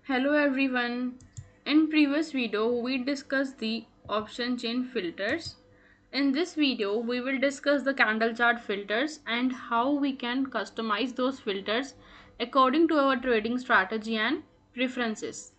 Hello everyone. In previous video we discussed the option chain filters. In this video we will discuss the candle chart filters and how we can customize those filters according to our trading strategy and preferences.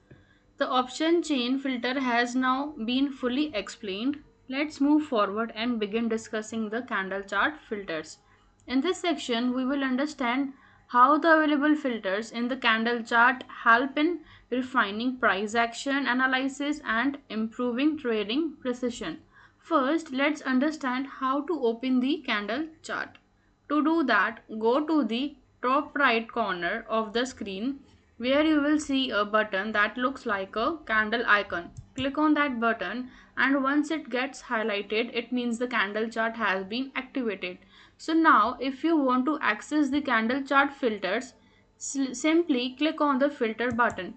The option chain filter has now been fully explained. Let's move forward and begin discussing the candle chart filters. In this section, we will understand how the available filters in the candle chart help in refining price action analysis and improving trading precision. First, let's understand how to open the candle chart. To do that, go to the top right corner of the screen where you will see a button that looks like a candle icon. Click on that button, and once it gets highlighted, it means the candle chart has been activated. So now if you want to access the candle chart filters, simply click on the filter button.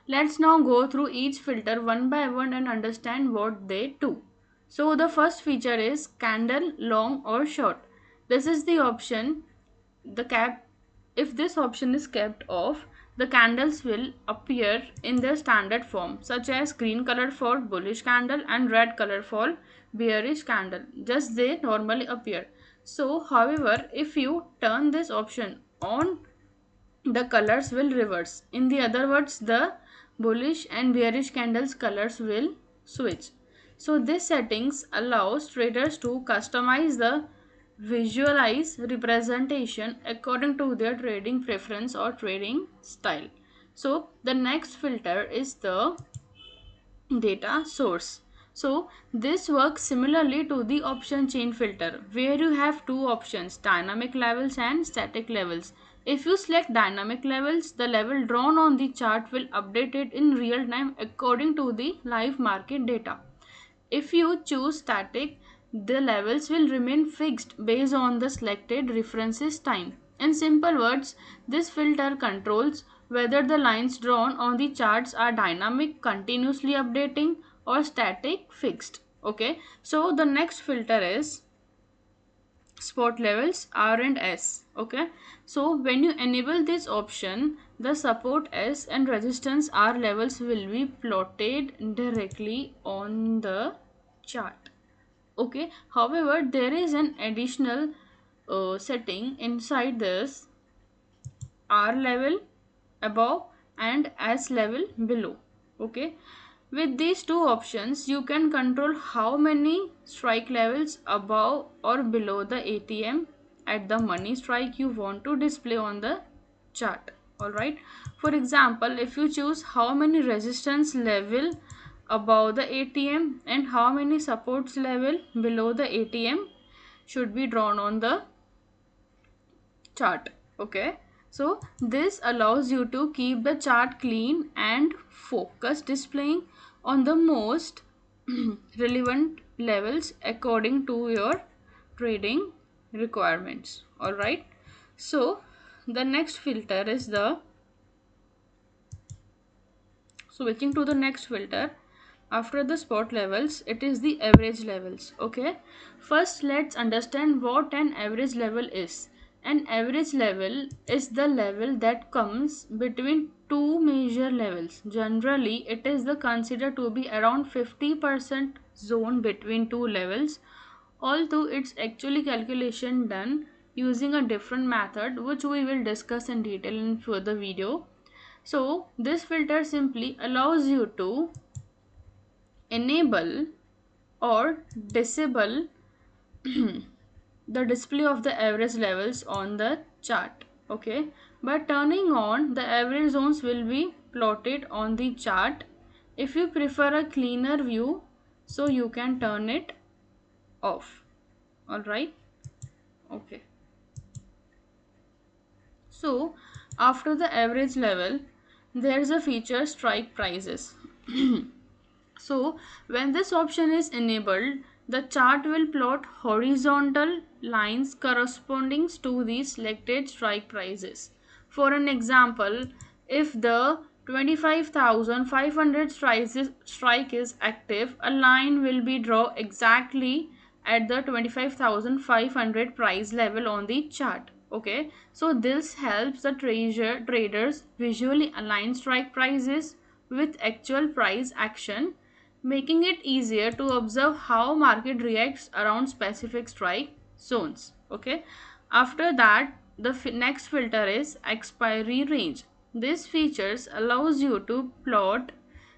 Let's now go through each filter one by one and understand what they do. So the first feature is candle long or short. This is the option. The cap If this option is kept off, the candles will appear in their standard form, such as green color for bullish candle and red color for bearish candle. Just they normally appear. So however, if you turn this option on, the colors will reverse. In the other words, the bullish and bearish candles colors will switch. So this settings allows traders to customize the visualize representation according to their trading preference or trading style. So the next filter is the data source. So this works similarly to the option chain filter, where you have two options, dynamic levels and static levels. If you select dynamic levels, the level drawn on the chart will update it in real time according to the live market data. If you choose static, the levels will remain fixed based on the selected references time. In simple words, this filter controls whether the lines drawn on the charts are dynamic, continuously updating, or static, fixed. Okay, so the next filter is spot levels R and S. Okay, so when you enable this option, the support S and resistance R levels will be plotted directly on the chart. Okay, however, there is an additional setting inside this: R level above and S level below. Okay, with these two options you can control how many strike levels above or below the ATM at the money strike you want to display on the chart. Alright, for example, if you choose how many resistance level above the ATM and how many supports level below the ATM should be drawn on the chart. Okay, so this allows you to keep the chart clean and focus, displaying on the most relevant levels according to your trading requirements. All right, so the next filter is the switching to the next filter. After the spot levels, it is the average levels. Okay, first let's understand what an average level is. An average level is the level that comes between two major levels. Generally it is the considered to be around 50% zone between two levels, although it's actually calculation done using a different method which we will discuss in detail in further video. So this filter simply allows you to enable or disable the display of the average levels on the chart. Okay, by turning on, the average zones will be plotted on the chart. If you prefer a cleaner view, so you can turn it off. All right, okay. So after the average level, there is a feature strike prices. So when this option is enabled, the chart will plot horizontal lines corresponding to the selected strike prices. For an example, if the 25,500 strike is active, a line will be drawn exactly at the 25,500 price level on the chart. Okay, so this helps the traders visually align strike prices with actual price action, making it easier to observe how market reacts around specific strike zones. Okay, after that, the next filter is expiry range. This features allows you to plot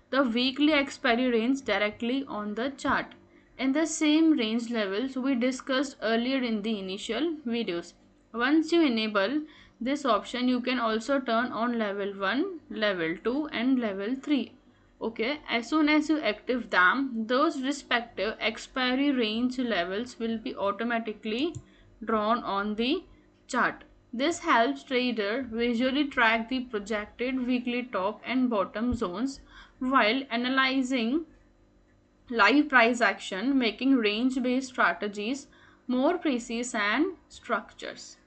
the weekly expiry range directly on the chart in the same range levels we discussed earlier in the initial videos. Once you enable this option, you can also turn on level 1, level 2 and level 3. Okay, as soon as you active them, those respective expiry range levels will be automatically drawn on the chart. This helps trader visually track the projected weekly top and bottom zones while analyzing live price action, making range based strategies more precise and structures.